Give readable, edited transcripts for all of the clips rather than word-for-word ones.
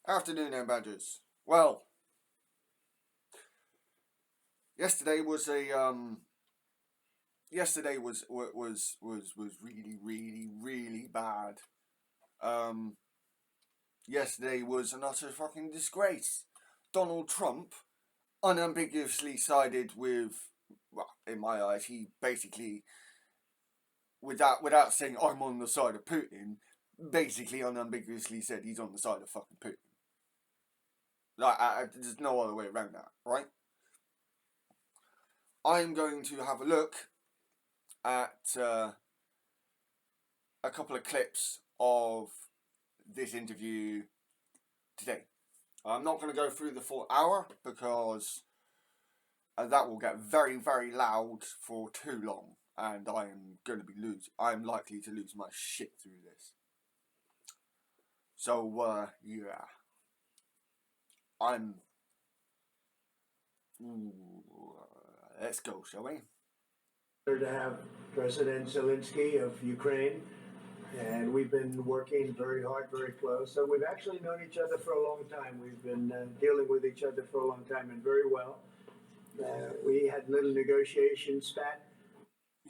Afternoon, then, Badgers. Well, yesterday was really bad. Um, Yesterday was an utter fucking disgrace. Donald Trump unambiguously sided with, well, in my eyes, he basically, without saying I'm on the side of Putin, basically unambiguously said he's on the side of fucking Putin. There's no other way around that, right? I'm going to have a look at a couple of clips of this interview today. I'm not going to go through the full hour because that will get very, very loud for too long, and I'm likely to lose my shit through this. So yeah, let's go, shall we? To have President Zelenskyy of Ukraine, and we've been working very hard, very close. So we've actually known each other for a long time. We've been dealing with each other for a long time and very well. We had little negotiation spat.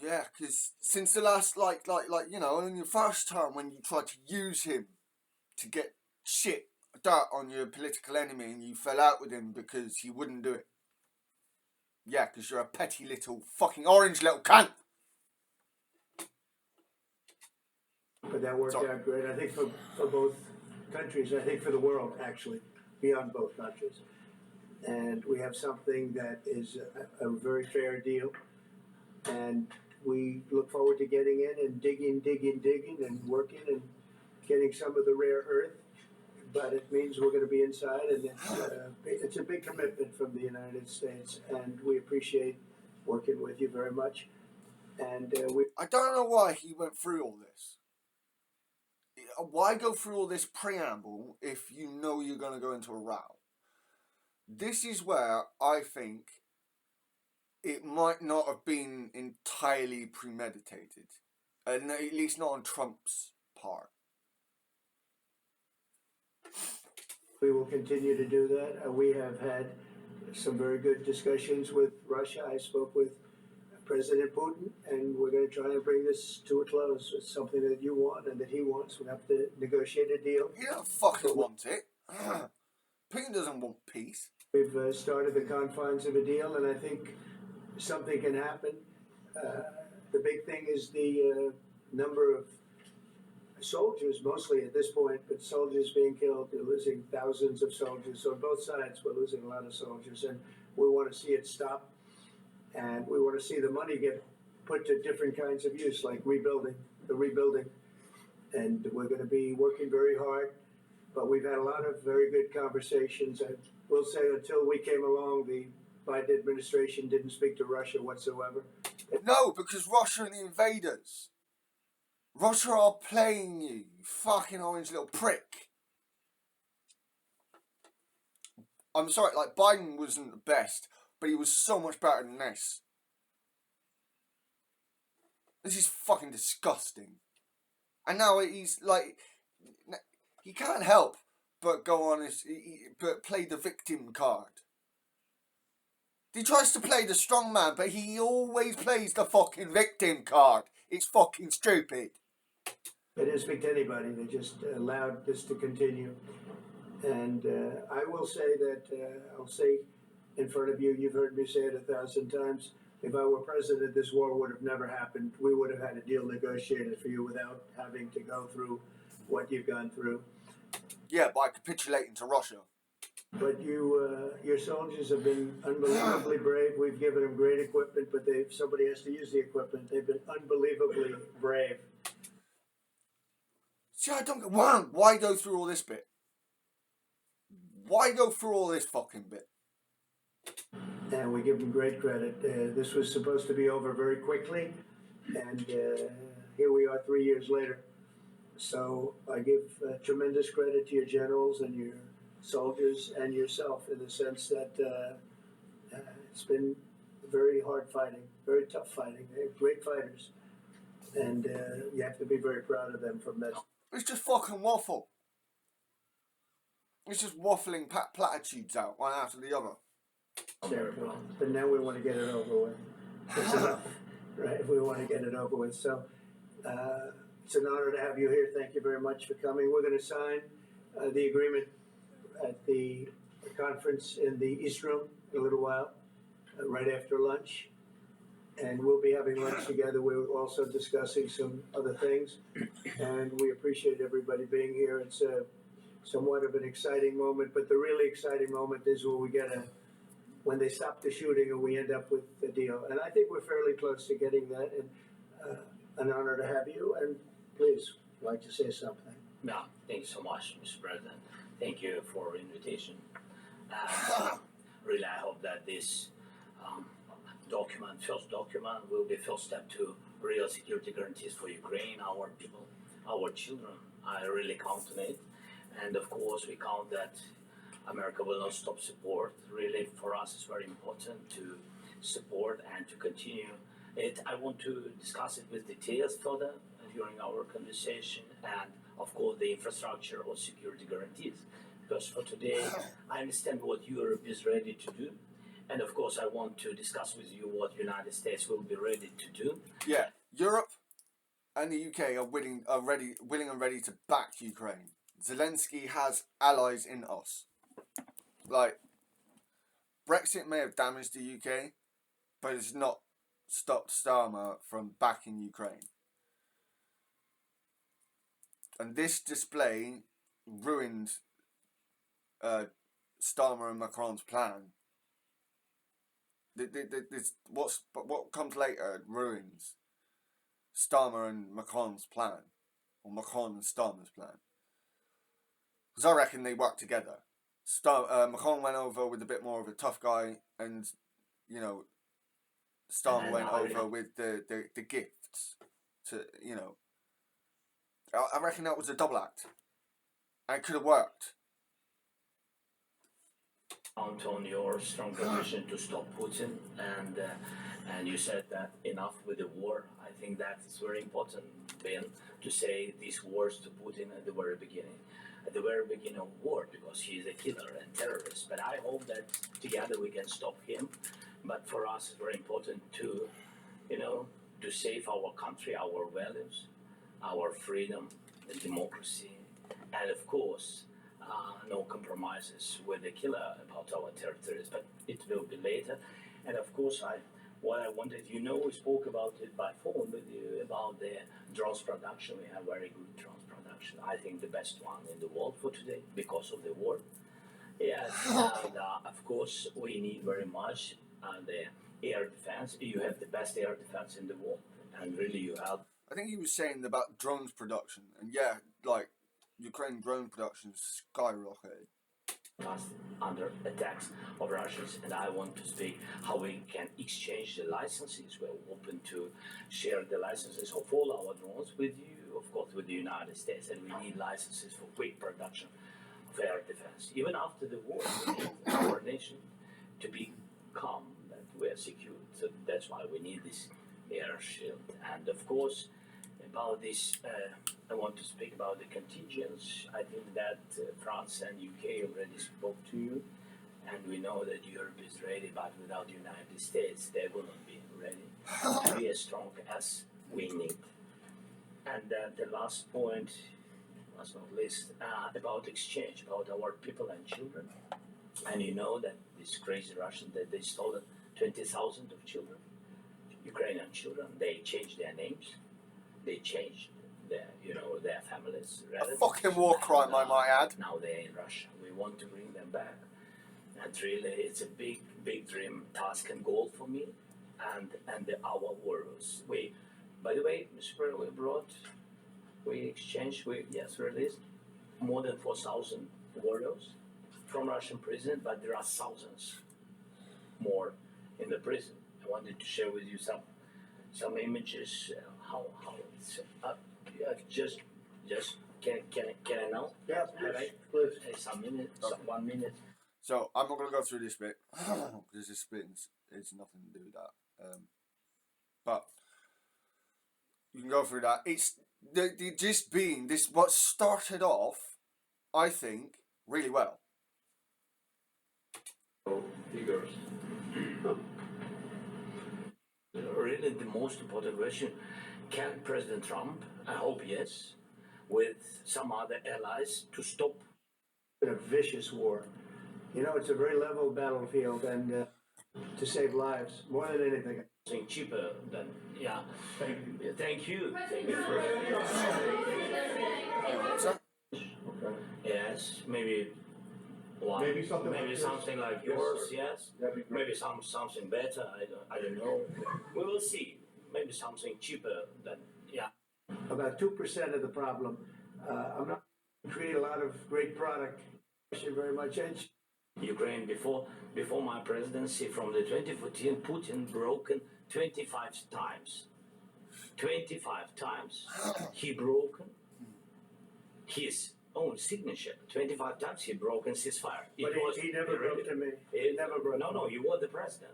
Yeah, because since the last, in your first term when you tried to use him to get shit, dirt on your political enemy and you fell out with him because he wouldn't do it. Yeah, because you're a petty little fucking orange little cunt. But that worked out great, I think, for both countries. I think for the world, actually, beyond both countries. And we have something that is a very fair deal. And we look forward to getting in and digging and working and getting some of the rare earth. But it means we're going to be inside, and it's a big commitment from the United States, and we appreciate working with you very much. And I don't know why he went through all this. Why go through all this preamble if you know you're going to go into a row? This is where I think it might not have been entirely premeditated, at least not on Trump's part. We will continue to do that. We have had some very good discussions with Russia. I spoke with President Putin, and we're going to try and bring this to a close. It's something that you want and that he wants. We have to negotiate a deal. You don't fucking want it. Putin doesn't want peace. We've started the confines of a deal, and I think something can happen. The big thing is the number of soldiers, mostly at this point, but soldiers being killed. They're losing thousands of soldiers. So on both sides, we're losing a lot of soldiers, and we want to see it stop. And we want to see the money get put to different kinds of use, like rebuilding. And we're going to be working very hard. But we've had a lot of very good conversations. I will say until we came along, the Biden administration didn't speak to Russia whatsoever. No, because Russia are the invaders. Russia are playing you, you fucking orange little prick. I'm sorry, Biden wasn't the best, but he was so much better than this. This is fucking disgusting. And now he's he can't help but go on but play the victim card. He tries to play the strong man, but he always plays the fucking victim card. It's fucking stupid. They didn't speak to anybody. They just allowed this to continue. And I will say that, I'll say in front of you, you've heard me say it 1,000 times, if I were president, this war would have never happened. We would have had a deal negotiated for you without having to go through what you've gone through. Yeah, by capitulating to Russia. But your soldiers have been unbelievably brave. We've given them great equipment, but somebody has to use the equipment. They've been unbelievably brave. See, I don't get why go through all this bit? Why go through all this fucking bit? And we give them great credit. This was supposed to be over very quickly, and here we are 3 years later. So I give tremendous credit to your generals and your soldiers and yourself in the sense that it's been very hard fighting, very tough fighting. They're great fighters, and you have to be very proud of them from that. It's just fucking waffle. It's just waffling platitudes out one after the other. Terrible. But now we want to get it over with. It's enough, right? We want to get it over with. So it's an honor to have you here. Thank you very much for coming. We're going to sign the agreement at the conference in the East Room in a little while, right after lunch. And we'll be having lunch together. We're also discussing some other things. And we appreciate everybody being here. It's somewhat of an exciting moment, but the really exciting moment is when they stop the shooting and we end up with the deal. And I think we're fairly close to getting that, and an honor to have you. And please, I'd like to say something. No, thank you so much, Mr. President. Thank you for the invitation. Really, I hope that this first document, will be first step to real security guarantees for Ukraine, our people, our children. I really count on it. And of course, we count that America will not stop support. Really, for us, it's very important to support and to continue it. I want to discuss it with details further during our conversation, and of course, the infrastructure or security guarantees. Because for today, I understand what Europe is ready to do, and of course, I want to discuss with you what United States will be ready to do. Yeah, Europe and the UK are willing and ready to back Ukraine. Zelenskyy has allies in us. Like, Brexit may have damaged the UK, but it's not stopped Starmer from backing Ukraine. And this display ruined Starmer and Macron's plan. What comes later ruins Starmer and Macron's plan, or Macron and Starmer's plan. Because I reckon they work together. Macron went over with a bit more of a tough guy, and Starmer went over with the gifts. I reckon that was a double act, and it could have worked. Count on your strong position to stop Putin, and you said that enough with the war. I think that is very important, Ben, to say these words to Putin at the very beginning of war, because he is a killer and terrorist. But I hope that together we can stop him. But for us, it's very important to save our country, our values, our freedom, the democracy, and of course, no compromises with the killer about our territories, but it will be later. And of course, what I wanted, we spoke about it by phone with you about the drones production. We have very good drones production. I think the best one in the world for today because of the war. Yes, and of course, we need very much the air defense. You have the best air defense in the world, and really you have. I think he was saying about drones production, and yeah, like Ukraine drone production skyrocketed. Under attacks of Russians, and I want to speak how we can exchange the licenses. We're open to share the licenses of all our drones with you, of course, with the United States, and we need licenses for quick production of air defense. Even after the war, we need our nation to be calm, that we are secure. So that's why we need this air shield. And of course, about this, I want to speak about the contingents. I think that France and UK already spoke to you, and we know that Europe is ready, but without the United States, they will not be ready to be as strong as we need. And the last point, last not least, about exchange, about our people and children. And you know that this crazy Russian, that they stole 20,000 of children, Ukrainian children. They changed their names. They changed their families. A fucking war crime, I might add. Now they're in Russia. We want to bring them back. And really, it's a big, big dream, task, and goal for me. And our warriors. By the way, Mr. President, we exchanged, released more than 4,000 warriors from Russian prison, but there are thousands more in the prison. I wanted to share with you some images. How it's just can I now? Yeah, please. Some minute, 1 minute. So I'm not going to go through this bit because this bit it's nothing to do with that. But you can go through that. It's the just being this. What started off, I think, really well. Figures. Really, the most important question: can President Trump? I hope yes, with some other allies to stop a vicious war. You know, it's a very level battlefield, and to save lives more than anything. something cheaper than yeah. Thank you. Yeah, thank you. So, Yes, maybe one. Maybe something like this. something like Yes, yours. sir. Yes. That'd be great. Maybe something better. I don't know. We will see. Maybe something cheaper than yeah. About 2% of the problem. I'm not create a lot of great product. Thank you very much. And Ukraine before my presidency from the 2014, Putin broken 25 times. 25 times he broken his own signature. 25 times he broken ceasefire. but he never broke to me. He never broke. No, you were the president.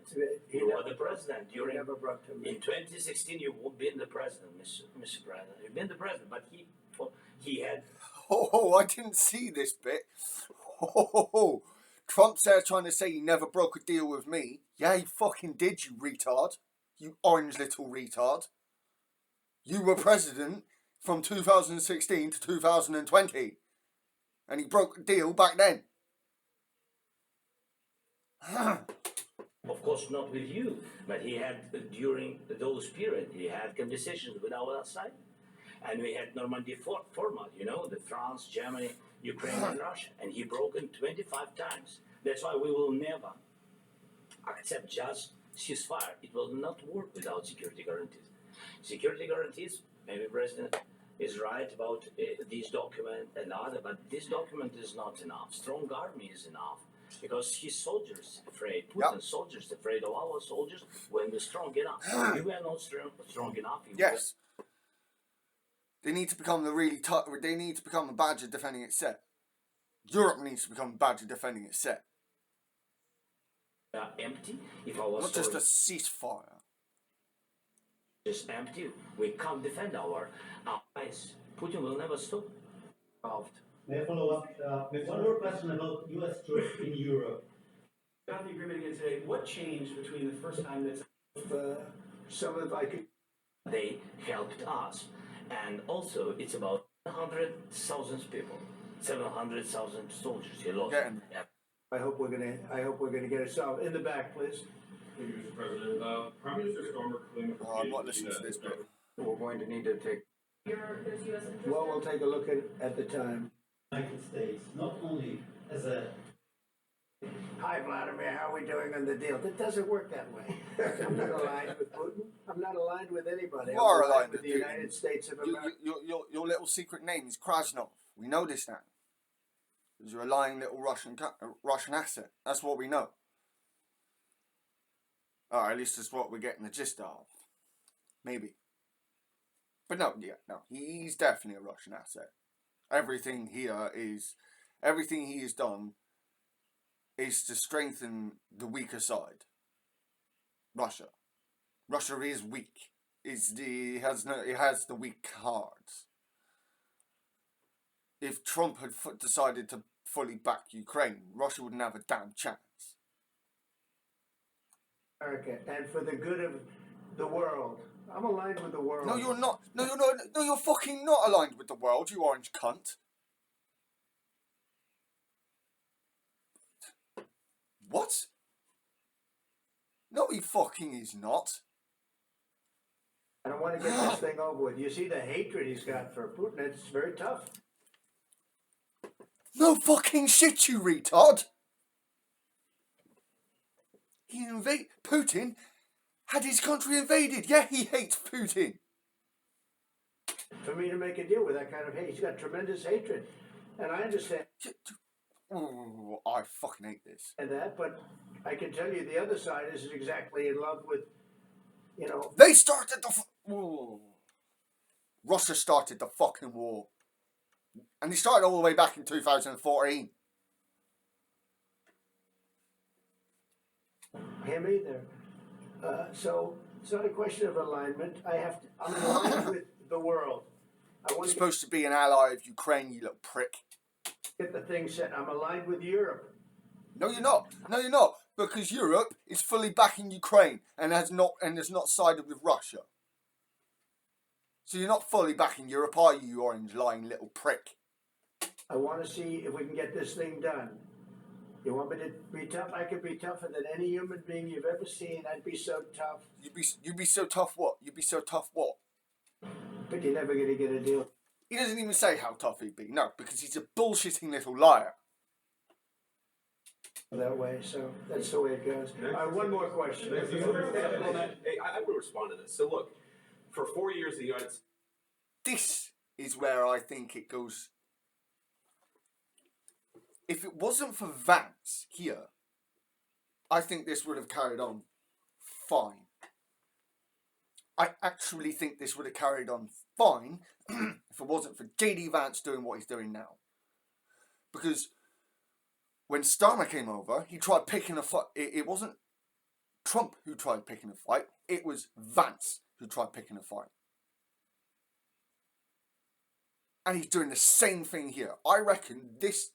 He You were never the president He during. never broke to me. In 2016, you would been the president, Mr. President. You've been the president, but he had. oh, I didn't see this bit. Oh, Trump's there trying to say he never broke a deal with me. Yeah, he fucking did, you retard. You orange little retard. You were president from 2016 to 2020. And he broke the deal back then. Of course, not with you, but he had during those period he had conversations with our side, and we had Normandy format. You know, the France, Germany, Ukraine, and Russia, and he broken 25 times. That's why we will never accept just ceasefire. It will not work without security guarantees. Security guarantees. Maybe President is right about this document and other, but this document is not enough. Strong army is enough. Because his soldiers afraid, Putin's soldiers afraid of our soldiers when we're strong enough. We were not strong enough. Yes. They need to become they need to become a badge of defending its set. Europe needs to become a badge of defending its set. Empty. If our Not just a ceasefire. is empty, we can't defend our allies. Putin will never stop. May I follow up with one more question about U.S. troops in Europe? Got the agreement again today. What changed between the first time that some of I could. They helped us, and also it's about 100,000 people, 700,000 soldiers. He lost. Getting. I hope we're gonna get it solved. In the back, please. Thank you, Mr. President. Prime Minister Stormer claimed Oh, I'm not listening to this bit. We're going to need to take. There's U.S. interest. Well, we'll take a look at the time. United States, not only as a Hi, Vladimir. How are we doing on the deal? It doesn't work that way. I'm not aligned with Putin. I'm not aligned with anybody. You are I'm aligned with with the Putin. United States of America. Your little secret name is Krasnov. We know this now. Because you're a lying little Russian asset. That's what we know. Or at least that's what we're getting the gist of. Maybe. But no, he's definitely a Russian asset. Everything he has done is to strengthen the weaker side. Russia. Russia is weak. It has the weak cards. If Trump had decided to fully back Ukraine, Russia wouldn't have a damn chance. America, and for the good of the world. I'm aligned with the world. No, you're not. No, you're not. No, you're fucking not aligned with the world, you orange cunt. What? No, he fucking is not. I don't want to get this thing over with. You see the hatred he's got for Putin. It's very tough. No fucking shit, you retard. Putin had his country invaded. Yeah, he hates Putin. For me to make a deal with that kind of hate, he's got tremendous hatred, and I understand Oh, I fucking hate this. that. But I can tell you, the other side is exactly in love with, you know. They started Russia started the fucking war. And they started all the way back in 2014. Him either. So it's not a question of alignment. I'm aligned with the world. I You're want to supposed to be an ally of Ukraine, you little prick. get the thing set. I'm aligned with Europe. No, you're not. No, you're not. Because Europe is fully backing Ukraine and has not sided with Russia. So you're not fully backing Europe, are you, you orange lying little prick? I want to see if we can get this thing done. You want me to be tough? I could be tougher than any human being you've ever seen. I'd be so tough. You'd be so tough what? You'd be so tough what? But you're never going to get a deal. He doesn't even say how tough he'd be. No, because he's a bullshitting little liar. That way, so that's the way it goes. One more question. Hey, I will respond to this. So look, for 4 years the United States. This is where I think it goes. If it wasn't for Vance here, I think this would have carried on fine. I actually think this would have carried on fine if it wasn't for JD Vance doing what he's doing now. Because when Starmer came over, he tried picking a fight. It wasn't Trump who tried picking a fight. It was Vance who tried picking a fight. And he's doing the same thing here. I reckon this.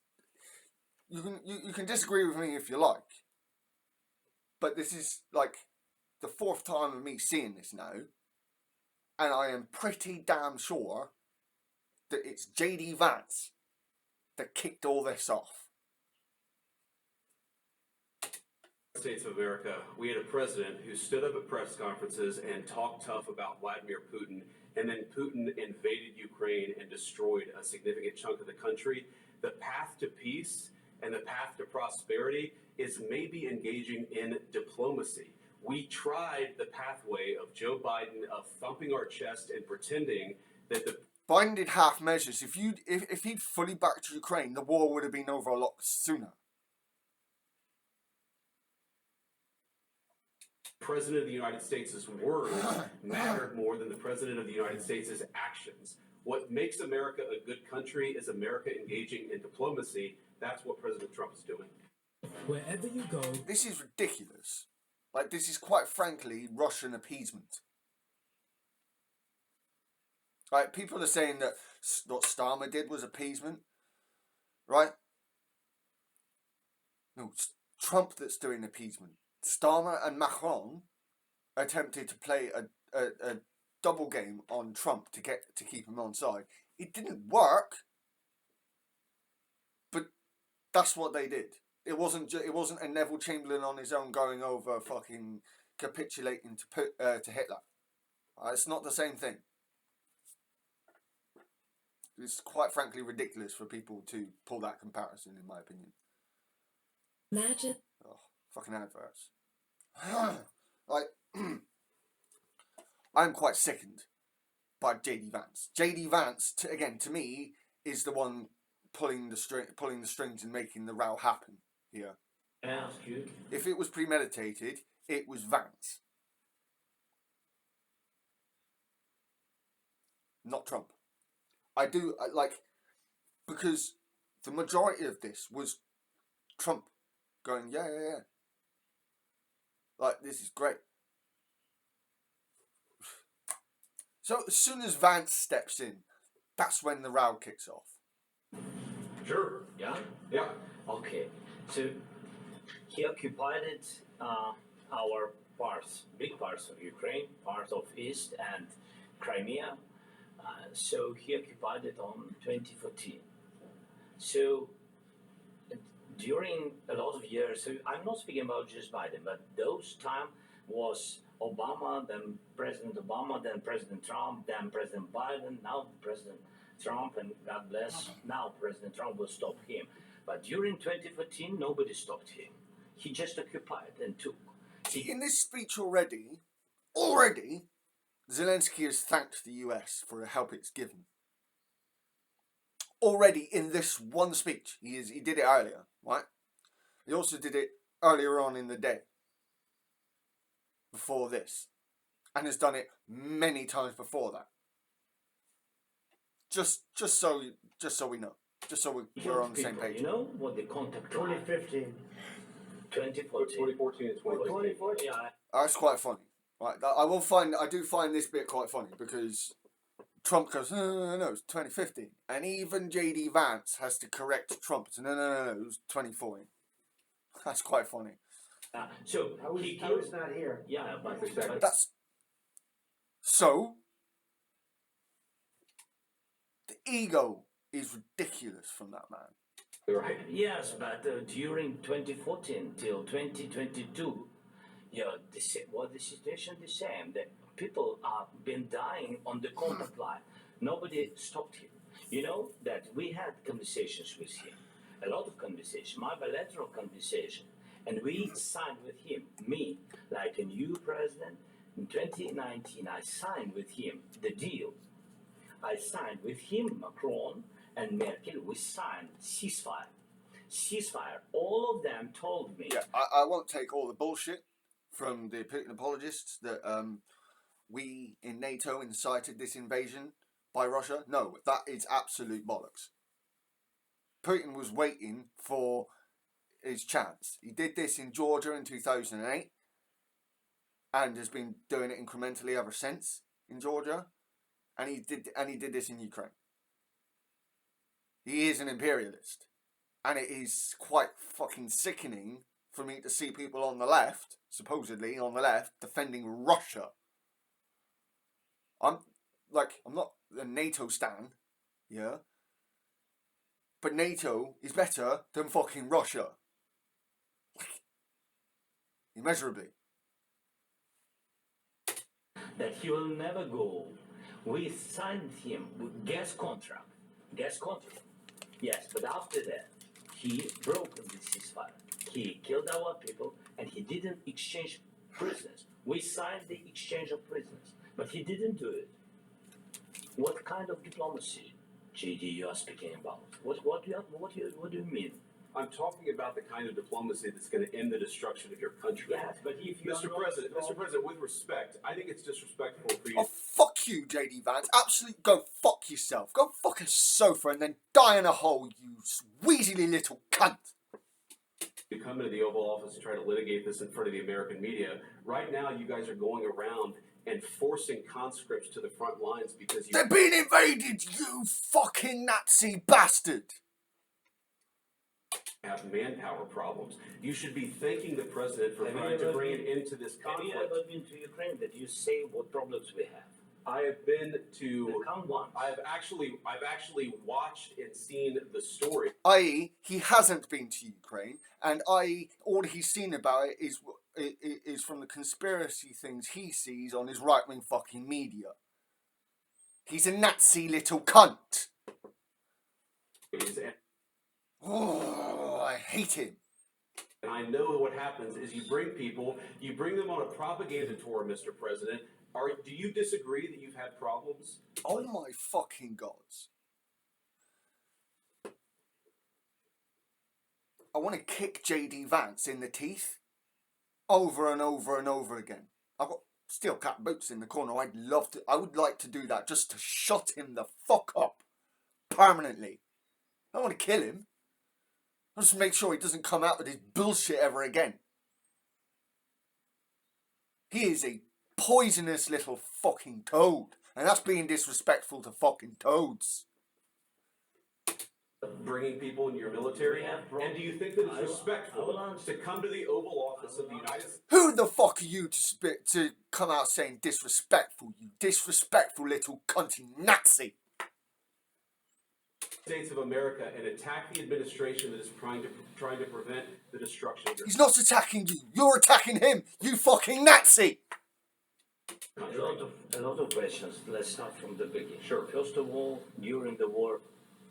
You can disagree with me if you like. But this is like the fourth time of me seeing this now. And I am pretty damn sure that it's JD Vance that kicked all this off. States of America, we had a president who stood up at press conferences and talked tough about Vladimir Putin, and then Putin invaded Ukraine and destroyed a significant chunk of the country. The path to peace and the path to prosperity is maybe engaging in diplomacy. We tried the pathway of Joe Biden of thumping our chest and pretending that the Biden did half measures. If he'd fully backed Ukraine, the war would have been over a lot sooner. President of the United States' words mattered more than the President of the United States' actions. What makes America a good country is America engaging in diplomacy. That's what President Trump is doing. Wherever you go. This is ridiculous. Like, this is quite frankly Russian appeasement. Right, people are saying that what Starmer did was appeasement. Right? No, it's Trump that's doing appeasement. Starmer and Macron attempted to play a double game on Trump to keep him on side. It didn't work, but that's what they did. It wasn't a Neville Chamberlain on his own going over fucking capitulating to Hitler. It's not the same thing. It's quite frankly ridiculous for people to pull that comparison, in my opinion. Imagine. Oh, fucking adverts. Like, I'm quite sickened by JD Vance. JD Vance, to me, is the one pulling the strings and making the row happen here. Can I ask you? If it was premeditated, it was Vance, not Trump. Because the majority of this was Trump going, yeah. Like, this is great. So as soon as Vance steps in, that's when the row kicks off. Sure. Yeah? Yeah. Okay. So he occupied our parts, big parts of Ukraine, part of East and Crimea. So he occupied it on 2014. So during a lot of years, so I'm not speaking about just Biden, but those time was Obama, then President Obama, then President Trump, then President Biden, now President Trump, and God bless, now President Trump will stop him. But during 2014, nobody stopped him. He just occupied and took. In this speech already, Zelenskyy has thanked the US for the help it's given. Already in this one speech, he did it earlier, right? He also did it earlier on in the day, before this, and has done it many times before that. Just so we know, just so we're on the same page. You know what the contact 2015. 2014. 2014 and 2014. Yeah. That's quite funny, right? I do find this bit quite funny because Trump goes, no, it's 2015. And even JD Vance has to correct Trump. So, no, it was 2014. That's quite funny. So I was, he I killed. was not here. Yeah, but That's... So, the ego is ridiculous from that man. Right. yes, but during 2014 till 2022, the situation the same. The people have been dying on the contact line. Nobody stopped him. You know that we had conversations with him, a lot of conversation, my bilateral conversation, and we signed with him. Me, like a new president in 2019, I signed with him the deal. I signed with him, Macron and Merkel. We signed ceasefire. All of them told me. Yeah, I won't take all the bullshit from the Putin apologists that we in NATO incited this invasion by Russia. No, that is absolute bollocks. Putin was waiting for his chance. He did this in Georgia in 2008 and has been doing it incrementally ever since in Georgia, and he did this in Ukraine. He is an imperialist, and it is quite fucking sickening for me to see people on the left, supposedly on the left, defending Russia. I'm not a NATO stan, yeah, but NATO is better than fucking Russia. Immeasurably. That he will never go. We signed him with gas contract. Yes, but after that, he broke the ceasefire. He killed our people, and he didn't exchange prisoners. We signed the exchange of prisoners, but he didn't do it. What kind of diplomacy, JD, you are speaking about? What do you mean? I'm talking about the kind of diplomacy that's going to end the destruction of your country. Yes, but if you Mr. President, with respect, I think it's disrespectful for you. Oh, fuck you, JD Vance. Absolutely go fuck yourself. Go fuck a sofa and then die in a hole, you weaselly little cunt. You come into the Oval Office and try to litigate this in front of the American media. Right now, you guys are going around and forcing conscripts to the front lines because They're being invaded, you fucking Nazi bastard. have manpower problems. You should be thanking the president for trying to bring it into this Have you conflict. ever been to Ukraine that you say what problems we have? I have been to. Come once. I've actually watched and seen the story. I.e., he hasn't been to Ukraine, and i.e., all he's seen about it is from the conspiracy things he sees on his right-wing fucking media. He's a Nazi little cunt. Oh, I hate him. And I know what happens is you bring them on a propaganda tour, Mr. President. Do you disagree that you've had problems? Oh my fucking gods. I want to kick JD Vance in the teeth over and over and over again. I've got steel cap boots in the corner. I would like to do that just to shut him the fuck up permanently. I don't want to kill him. I just make sure he doesn't come out with his bullshit ever again. He is a poisonous little fucking toad, and that's being disrespectful to fucking toads. Bringing people into your military? And do you think that it's respectful to come to the Oval Office of the United States? Who the fuck are you to come out saying disrespectful, you disrespectful little cunty Nazi? States of America and attack the administration that is trying to prevent the destruction of your He's not attacking you. You're attacking him, you fucking Nazi. A lot of questions. Let's start from the beginning. Sure. First of all, during the war,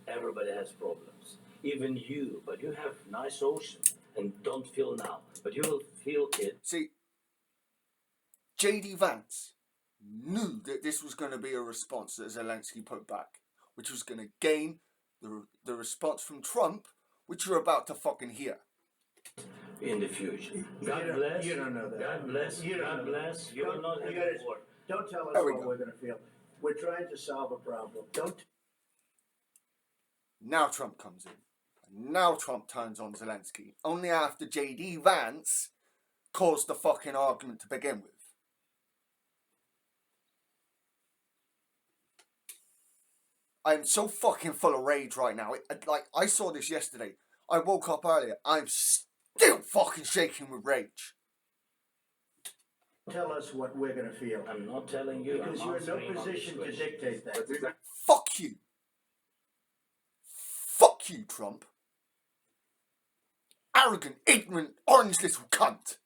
everybody has problems. Even you, but you have nice ocean and don't feel now, but you will feel it. See, JD Vance knew that this was going to be a response that Zelenskyy put back, which was going to gain the response from Trump, which you're about to fucking hear. In the future. God bless. You don't know that. God bless. God bless. You will not have a war. Don't tell us There we what go. we're going to feel. We're trying to solve a problem. Don't. Now Trump comes in. Now Trump turns on Zelenskyy. Only after JD Vance caused the fucking argument to begin with. I'm so fucking full of rage right now. Like, I saw this yesterday. I woke up earlier. I'm still fucking shaking with rage. Tell us what we're going to feel. I'm not telling you. Because I'm you're in no answering on this position to question. dictate that. Fuck you. Fuck you, Trump. Arrogant, ignorant, orange little cunt.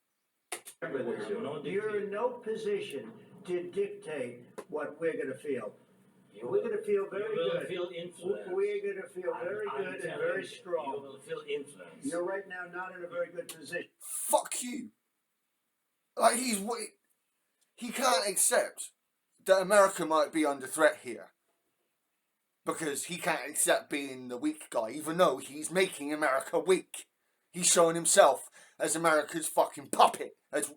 You're in no position to dictate what we're going to feel. We're going to feel very you will good. Feel influence. We're going to feel very good and very strong. You will feel influence. You're right now not in a very good position. Fuck you. Like, he can't accept that America might be under threat here. Because he can't accept being the weak guy, even though he's making America weak. He's showing himself as America's fucking puppet. As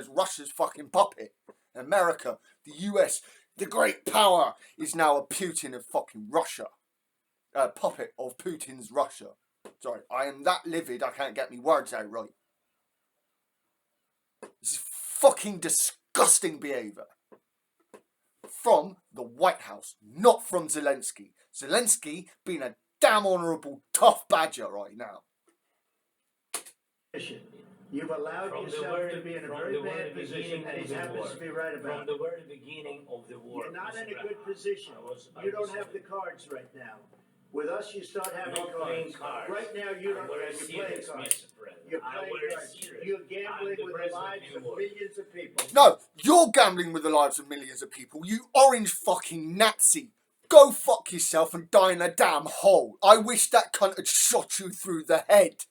Russia's fucking puppet. America, the US, the great power, is now a Putin of fucking Russia. A puppet of Putin's Russia. Sorry, I am that livid I can't get me words out right. This is fucking disgusting behaviour. From the White House, not from Zelenskyy. Zelenskyy being a damn honourable, tough badger right now. You've allowed yourself to be in a very bad position, and he happens to be right about it. From the very beginning of the war. You're not in a good position. You don't have the cards right now. With us, you start having cards. Right now, you don't. You're playing cards. You're playing cards. You're gambling with the lives of millions of people. No, you're gambling with the lives of millions of people. You orange fucking Nazi. Go fuck yourself and die in a damn hole. I wish that cunt had shot you through the head.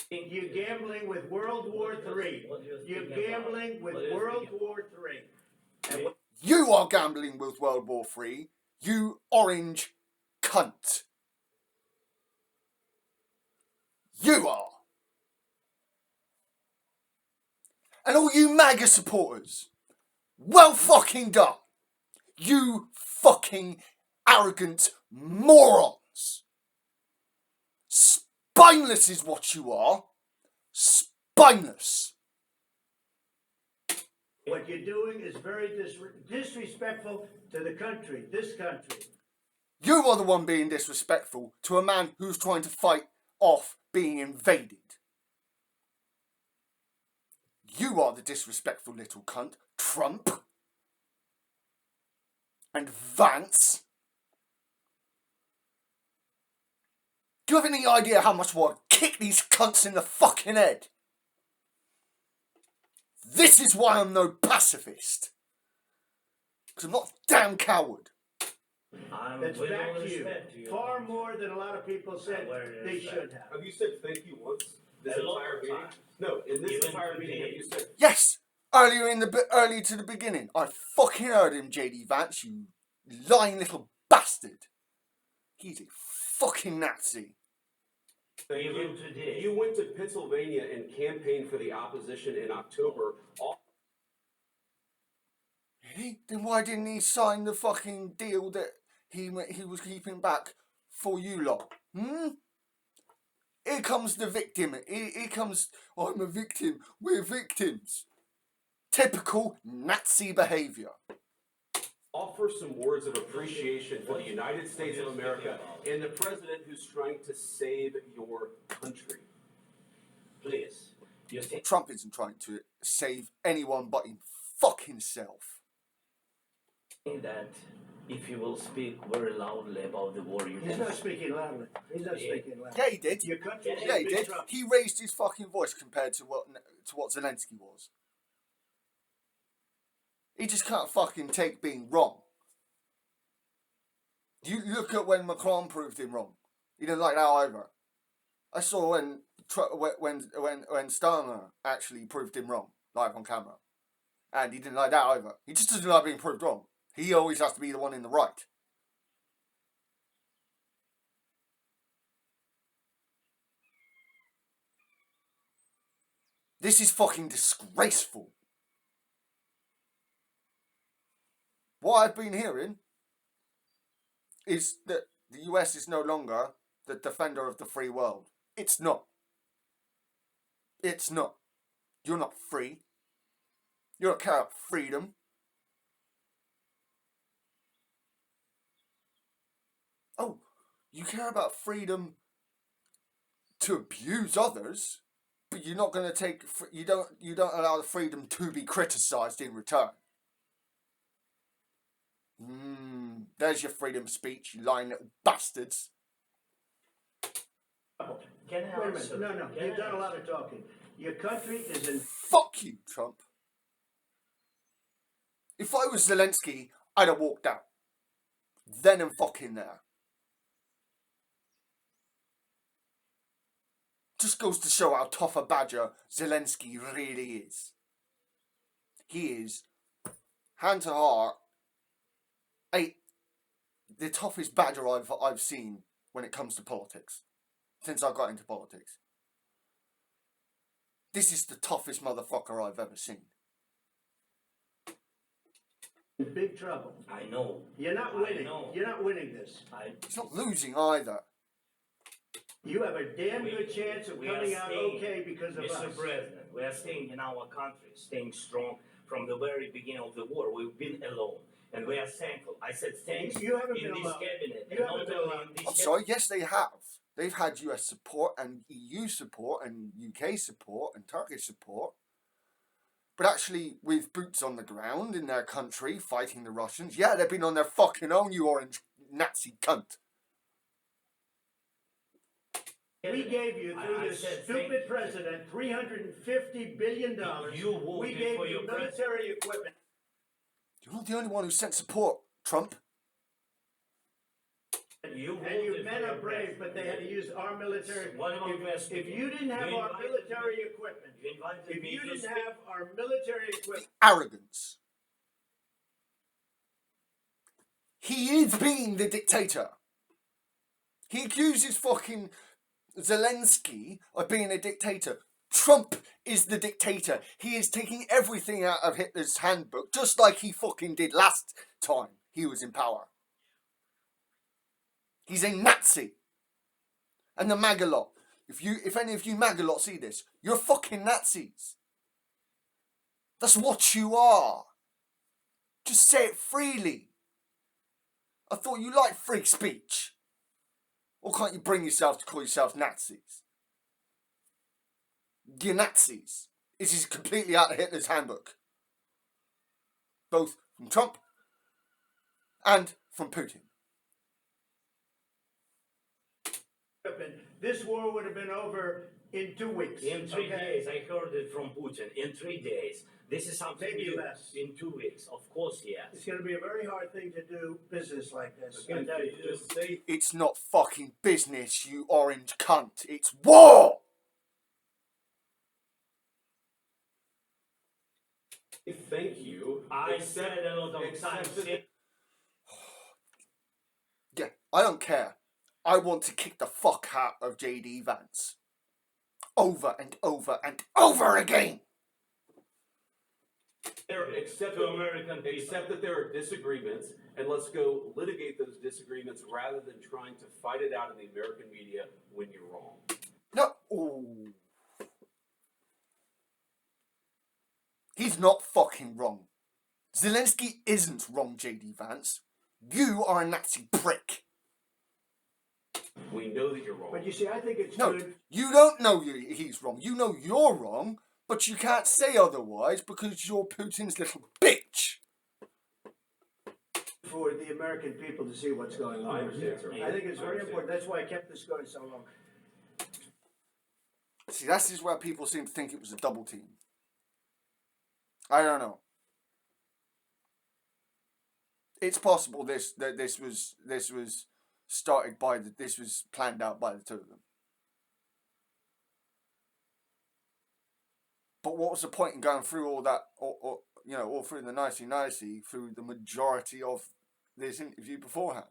You're gambling with World War III. You're gambling with World War III. You are gambling with World War III. You orange cunt. You are. And all you MAGA supporters, well fucking done. You fucking arrogant morons. Spineless is what you are. Spineless. What you're doing is very disrespectful to the country, this country. You are the one being disrespectful to a man who's trying to fight off being invaded. You are the disrespectful little cunt, Trump. And Vance. Do you have any idea how much more I'd kick these cunts in the fucking head? This is why I'm no pacifist. Because I'm not a damn coward. That's back to you. Far more than a lot of people said they should have. Have you said thank you once this entire meeting? No, in this entire meeting, have you said? Yes, earlier to the beginning. I fucking heard him, JD Vance, you lying little bastard. He's a fucking Nazi. You went to Pennsylvania and campaigned for the opposition in October. Really? Then why didn't he sign the fucking deal that he was keeping back for you lot? Here comes the victim. Here comes, I'm a victim. We're victims. Typical Nazi behaviour. Offer some words of appreciation for the United States of America and the president who's trying to save your country. Please. Trump isn't trying to save anyone but him fucking self. That if you will speak very loudly about the war, He's not speaking loudly. He's not speaking loudly. Yeah, he did. Your country Yeah, he did. He raised his fucking voice compared to what Zelenskyy was. He just can't fucking take being wrong. You look at when Macron proved him wrong. He didn't like that either. I saw when Starmer actually proved him wrong, live on camera. And he didn't like that either. He just doesn't like being proved wrong. He always has to be the one in the right. This is fucking disgraceful. What I've been hearing is that the US is no longer the defender of the free world. It's not. It's not. You're not free. You don't care about freedom. You care about freedom to abuse others, but you're not going to take. You don't allow the freedom to be criticised in return. There's your freedom of speech, you lying little bastards. Can I Wait a answer? minute. No, Can you've I done a answer? lot of talking. Your country is in. Fuck you, Trump. If I was Zelenskyy, I'd have walked out. Then and fucking there. Just goes to show how tough a badger Zelenskyy really is. He is, hand to heart, the toughest badger I've seen when it comes to politics. Since I got into politics. This is the toughest motherfucker I've ever seen. In big trouble. I know. You're not winning. You're not winning this. He's not losing either. You have a damn good chance of coming out okay because of us. Mr. President, we are staying in our country, staying strong from the very beginning of the war. We've been alone, and we are thankful. I said thanks You haven't in been this alone. cabinet. You and haven't not been only alone. in this I'm sorry, yes they have. They've had US support and EU support and UK support and Turkish support. But actually, with boots on the ground in their country fighting the Russians, yeah, they've been on their fucking own, you orange Nazi cunt. We gave you, through I this said stupid president, $350 billion. You voted We gave for you your military equipment. You're not the only one who sent support, Trump. You And your voted men for are your brave, but they had to use our military. What about If you didn't have You our invited military equipment, You invited if me you to didn't speak. have our military equipment, Arrogance. He is being the dictator. He accuses fucking Zelenskyy of being a dictator. Trump is the dictator. He is taking everything out of Hitler's handbook, just like he fucking did last time he was in power. He's a Nazi. And the MAGA lot. If any of you MAGA lot see this, you're fucking Nazis. That's what you are. Just say it freely. I thought you liked free speech. Or can't you bring yourself to call yourselves Nazis? You're Nazis. This is completely out of Hitler's handbook. Both from Trump and from Putin. this war would have been over in 2 weeks. In 3 days, I heard it from Putin. In 3 days. This is something Maybe new. less. In 2 weeks, of course, yes. It's going to be a very hard thing to do business like this. And It's not fucking business, you orange cunt. It's war! Thank you. I said a lot of times. Yeah, I don't care. I want to kick the fuck out of JD Vance. Over and over and over again! Except to American people. Except that there are disagreements, and let's go litigate those disagreements rather than trying to fight it out in the American media when you're wrong. No. Ooh. He's not fucking wrong. Zelenskyy isn't wrong, JD Vance. You are a Nazi prick. We know that you're wrong. But you see, I think it's No, good. you don't know he's wrong. You know you're wrong, but you can't say otherwise because you're Putin's little bitch. For the American people to see what's going on. I understand, sir. I think it's very important. That's why I kept this going so long. See, that's just where people seem to think it was a double team. I don't know. It's possible this was started by this was planned out by the two of them. But what was the point in going through all that, or all through the nicey through the majority of this interview beforehand?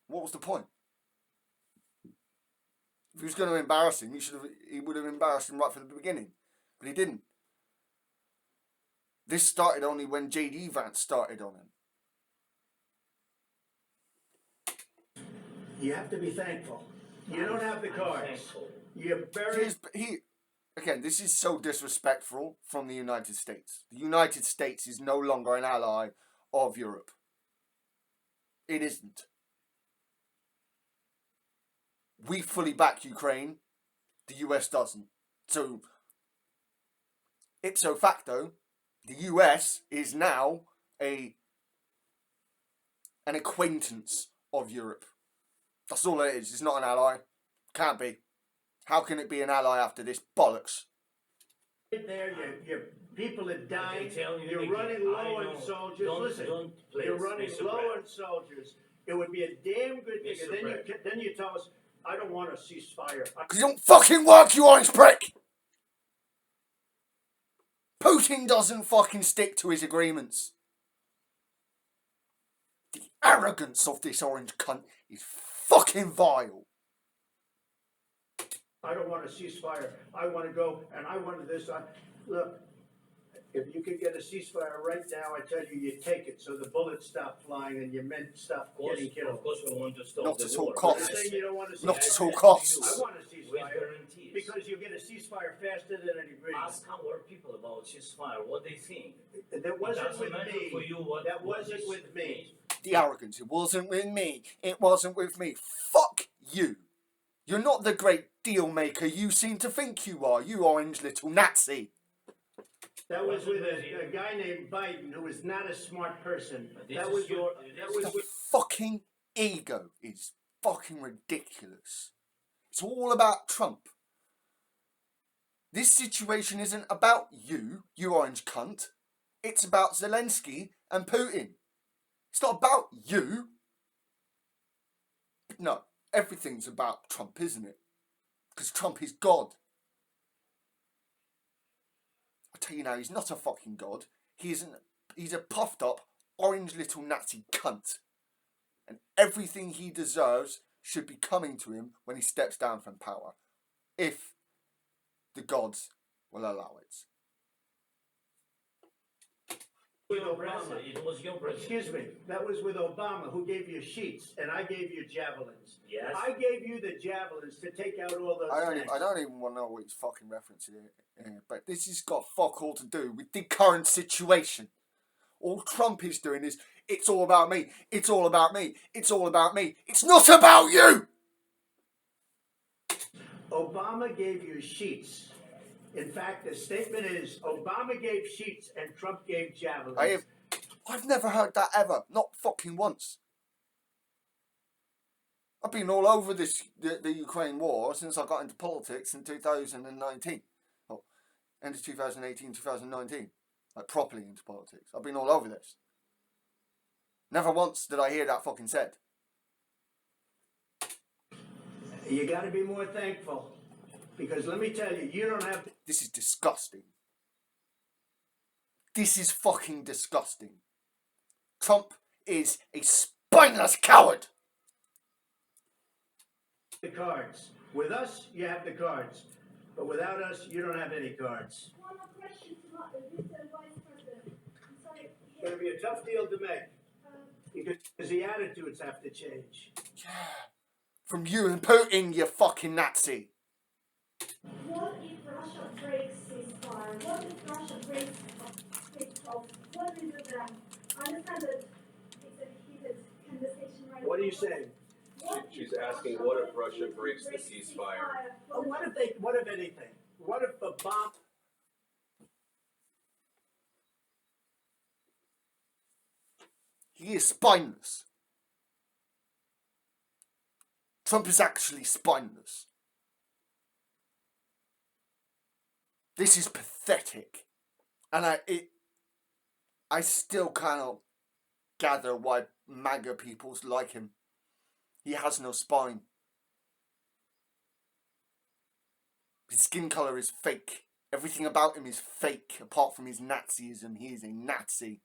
What was the point? If he was going to embarrass him, he would have embarrassed him right from the beginning, but he didn't. This started only when JD Vance started on him. You have to be thankful. You don't have the I'm cards. thankful. You're very. Again, this is so disrespectful from the United States. The United States is no longer an ally of Europe. It isn't. we fully back Ukraine, the US doesn't. So, ipso facto, the US is now an acquaintance of Europe. That's all it is. It's not an ally. Can't be. How can it be an ally after this bollocks? There, your people are dying. Tell you You're again, running I low know. on soldiers. Don't- Listen, don't, please, you're running Mr. low Brad. on soldiers. It would be a damn good thing. Mr. And Brad. then you tell us, I don't want a ceasefire. Because you don't fucking work, you orange prick! Putin doesn't fucking stick to his agreements. The arrogance of this orange cunt is fucking vile. I don't want a ceasefire. I want to go, and I want this. Look, if you could get a ceasefire right now, I tell you, you take it so the bullets stop flying and your men stop getting killed. Of course, we want to stop Not the at all war. costs. You're saying you don't want a ceasefire? Not at all I costs. want a With ceasefire guarantees. because you get a ceasefire faster than an agreement. Ask our people about ceasefire, what they think. That wasn't doesn't with matter me. for you what- That what wasn't this with me. The arrogance. It wasn't with me. It wasn't with me. Fuck you. You're not the great deal maker you seem to think you are, you orange little Nazi. That was with a guy named Biden who was not a smart person. This That is was your- that was The with fucking ego is fucking ridiculous. It's all about Trump. This situation isn't about you, you orange cunt. It's about Zelenskyy and Putin. It's not about you. No, everything's about Trump, isn't it? Because Trump is God. I tell you now, he's not a fucking God. He's a puffed up, orange little Nazi cunt. And everything he deserves should be coming to him when he steps down from power. If the gods will allow it. Your president, it was your president. Excuse me. That was with Obama, who gave you sheets, and I gave you javelins. Yes. I gave you the javelins to take out all those tanks. I don't even want to know what he's fucking referencing here. But this has got fuck all to do with the current situation. All Trump is doing is, it's all about me. It's all about me. It's all about me. It's not about you! Obama gave you sheets. In fact, the statement is Obama gave sheets and Trump gave javelins. I've never heard that ever. Not fucking once. I've been all over the Ukraine war since I got into politics in 2019. Oh, end of 2018, 2019. Like, properly into politics. I've been all over this. Never once did I hear that fucking said. You got to be more thankful. Because let me tell you, you don't have... This is disgusting. This is fucking disgusting. Trump is a spineless coward. the cards. With us, you have the cards. But without us, you don't have any cards. One more question to Mr. Vice President. I'm sorry. It's going to be a tough deal to make. Because the attitudes have to change. From you and Putin, you fucking Nazi. What if Russia breaks ceasefire? What if Russia breaks off? What will you do then? I understand that it's a heated conversation right now. What are you saying? She's asking, what if Russia breaks the ceasefire? Well, what if anything? What if the bomb... He is spineless. Trump is actually spineless. This is pathetic. And I still cannot gather why MAGA peoples like him. He has no spine. His skin colour is fake. Everything about him is fake, apart from his Nazism. He is a Nazi.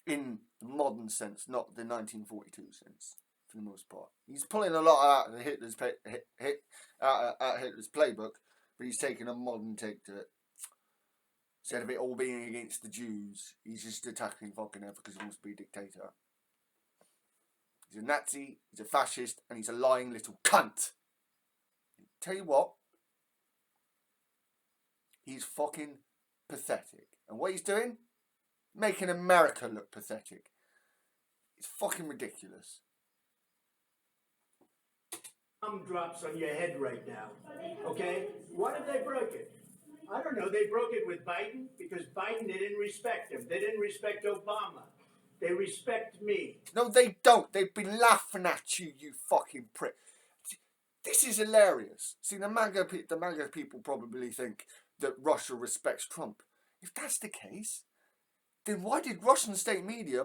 In the modern sense, not the 1942 sense, for the most part. He's pulling a lot out of Hitler's playbook, but he's taking a modern take to it. Instead of it all being against the Jews, he's just attacking fucking everyone because he wants to be a dictator. He's a Nazi, he's a fascist, and he's a lying little cunt. Tell you what, he's fucking pathetic. And what he's doing? Making America look pathetic. It's fucking ridiculous. Drops on your head right now. Okay? What have they broken? I don't know. They broke it with Biden because Biden, they didn't respect him. They didn't respect Obama. They respect me. No, they don't. They've been laughing at you, you fucking prick. This is hilarious. See, the MAGA people probably think that Russia respects Trump. If that's the case, then why did Russian state media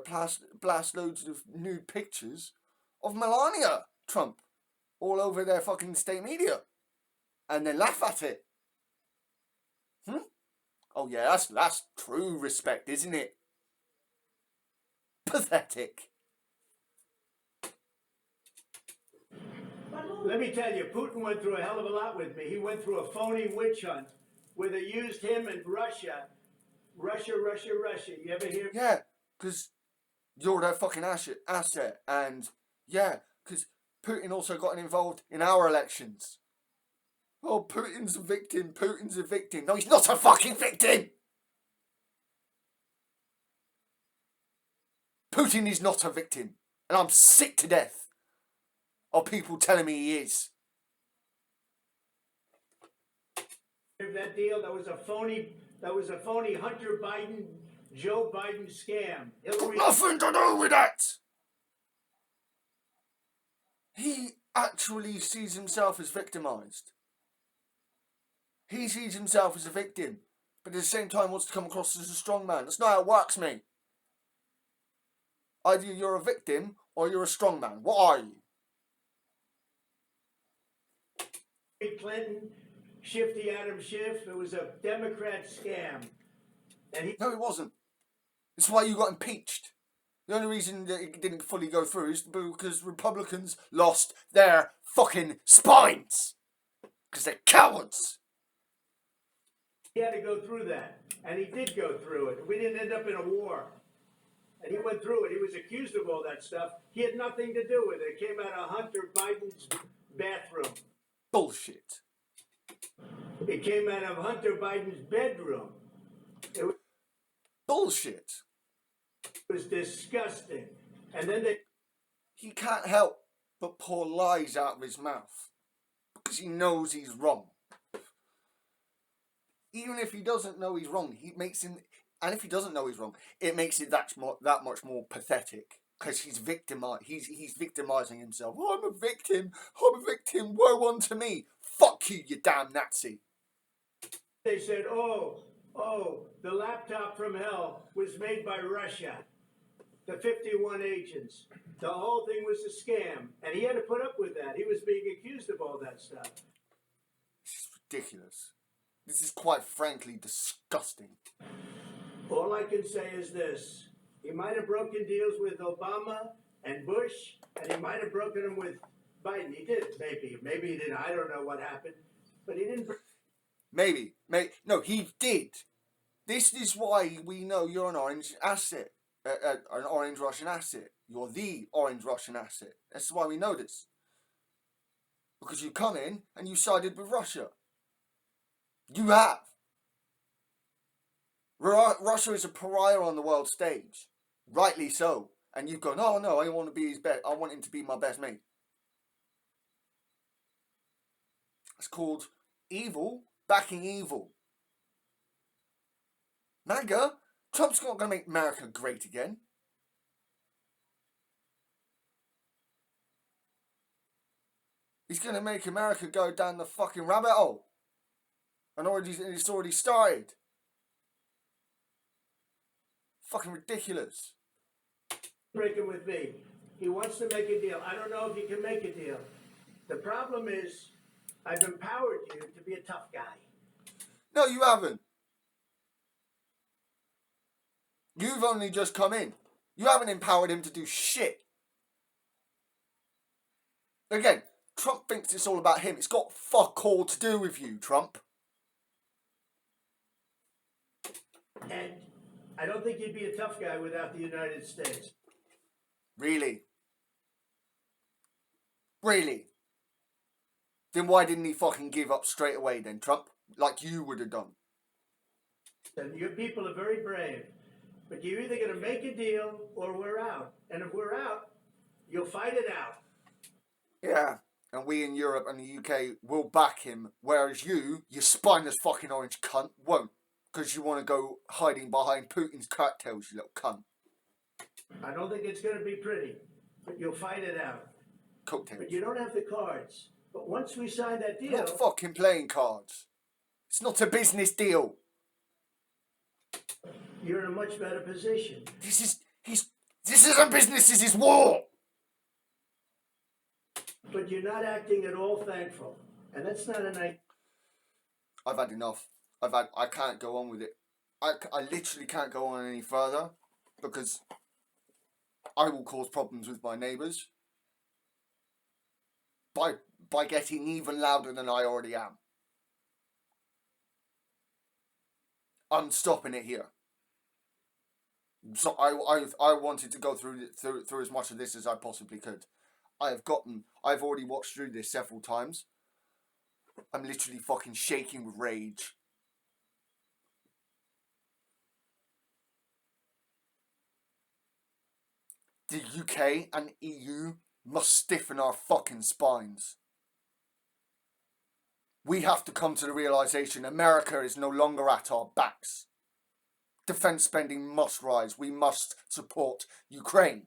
blast loads of nude pictures of Melania Trump all over their fucking state media and then laugh at it? Oh yeah, that's true respect, isn't it? Pathetic. Let me tell you, Putin went through a hell of a lot with me. He went through a phony witch hunt where they used him and Russia. Russia. You ever hear? Yeah, because you're their fucking asset. And yeah, because Putin also got involved in our elections. Oh, Putin's a victim. Putin's a victim. No, he's not a fucking victim. Putin is not a victim. And I'm sick to death of people telling me he is. That deal, that was a phony Hunter Biden, Joe Biden scam. Nothing to do with that. He actually sees himself as victimized. He sees himself as a victim, but at the same time wants to come across as a strong man. That's not how it works, mate. Either you're a victim or you're a strong man. What are you? Clinton, Shifty Adam Schiff, it was a Democrat scam. No, it wasn't. That's why you got impeached. The only reason that it didn't fully go through is because Republicans lost their fucking spines. Because they're cowards. He had to go through that. And he did go through it. We didn't end up in a war. And he went through it. He was accused of all that stuff. He had nothing to do with it. It came out of Hunter Biden's bathroom. Bullshit. It came out of Hunter Biden's bedroom. It was bullshit. It was disgusting. And then he can't help but pour lies out of his mouth because he knows he's wrong. Even if he doesn't know he's wrong, he makes him. And if he doesn't know he's wrong, it makes it that much more pathetic because he's victimized. He's victimizing himself. Oh, I'm a victim. I'm a victim. Woe unto me. Fuck you, you damn Nazi. They said, oh, the laptop from hell was made by Russia. The 51 agents. The whole thing was a scam. And he had to put up with that. He was being accused of all that stuff. This is ridiculous. This is quite frankly disgusting. All I can say is this. He might have broken deals with Obama and Bush, and he might have broken them with Biden. He did, maybe. Maybe he didn't. I don't know what happened. But he didn't. Maybe. No, he did. This is why we know you're an orange asset. An orange Russian asset. You're the orange Russian asset. That's why we know this. Because you come in and you sided with Russia. You have. Russia is a pariah on the world stage. Rightly so. And you've gone, oh no, I want to be his best. I want him to be my best mate. It's called evil backing evil. MAGA, Trump's not going to make America great again. He's going to make America go down the fucking rabbit hole. And it's already started. Fucking ridiculous. Breaking with me. He wants to make a deal. I don't know if he can make a deal. The problem is, I've empowered you to be a tough guy. No, you haven't. You've only just come in. You haven't empowered him to do shit. Again, Trump thinks it's all about him. It's got fuck all to do with you, Trump. And I don't think you'd be a tough guy without the United States. Really? Really? Then why didn't he fucking give up straight away then, Trump? Like you would have done. And your people are very brave. But you're either going to make a deal or we're out. And if we're out, you'll fight it out. Yeah, and we in Europe and the UK will back him, whereas you spineless fucking orange cunt, won't. Because you want to go hiding behind Putin's coattails, you little cunt. I don't think it's going to be pretty, but you'll fight it out. Coattails. But you don't have the cards. But once we sign that deal... You're not fucking playing cards. It's not a business deal. You're in a much better position. This isn't business, this is war! But you're not acting at all thankful. And that's not a nice... I've had enough. I can't go on with it. I literally can't go on any further because I will cause problems with my neighbours by getting even louder than I already am. I'm stopping it here. So I wanted to go through as much of this as I possibly could. I've already watched through this several times. I'm literally fucking shaking with rage. The UK and EU must stiffen our fucking spines. We have to come to the realisation America is no longer at our backs. Defence spending must rise. We must support Ukraine.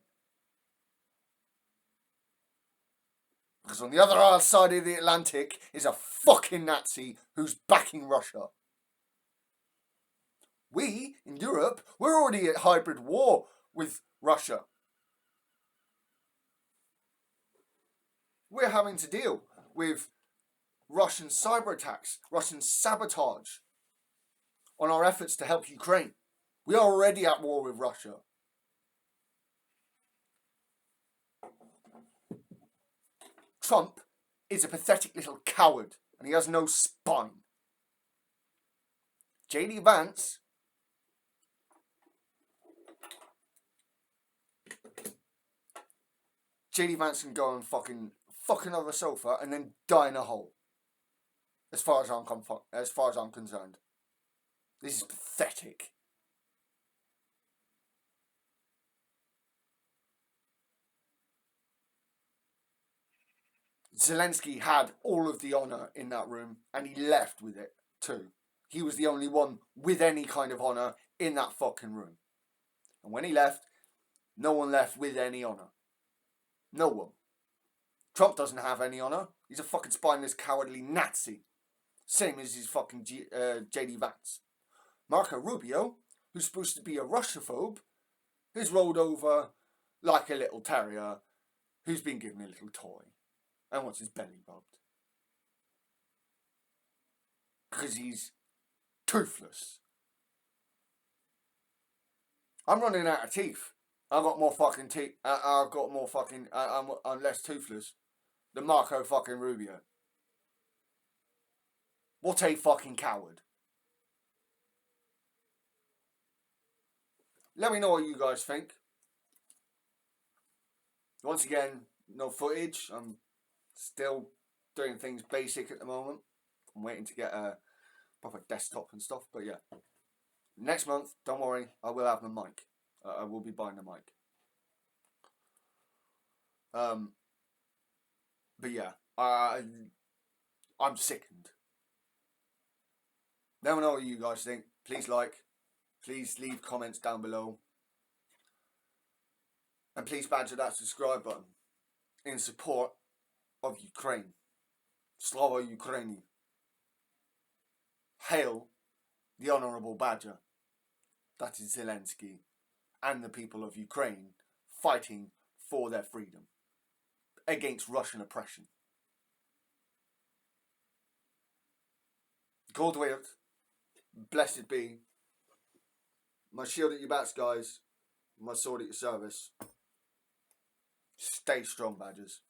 Because on the other side of the Atlantic is a fucking Nazi who's backing Russia. We, in Europe, we're already at hybrid war with Russia. We're having to deal with Russian cyber attacks, Russian sabotage on our efforts to help Ukraine. We are already at war with Russia. Trump is a pathetic little coward and he has no spine. JD Vance can go and fucking over a sofa and then die in a hole. As far as I'm concerned. This is pathetic. Zelenskyy had all of the honour in that room and he left with it too. He was the only one with any kind of honour in that fucking room. And when he left, no one left with any honour. No one. Trump doesn't have any honour. He's a fucking spineless, cowardly Nazi. Same as his fucking JD Vance. Marco Rubio, who's supposed to be a Russophobe, who's rolled over like a little terrier who's been given a little toy and wants his belly rubbed. Because he's toothless. I'm running out of teeth. I've got more fucking teeth. I've got more fucking... I'm less toothless than Marco fucking Rubio. What a fucking coward. Let me know what you guys think. Once again, no footage. I'm still doing things basic at the moment. I'm waiting to get a proper desktop and stuff. But yeah. Next month, don't worry, I will have my mic. I will be buying a mic. But yeah, I'm sickened. Let me know what you guys think. Please like. Please leave comments down below. And please badger that subscribe button in support of Ukraine. Slava Ukraini. Hail the Honourable Badger. That is Zelenskyy and the people of Ukraine fighting for their freedom against Russian oppression. God Wirt, blessed be. My shield at your backs, guys. My sword at your service. Stay strong, Badgers.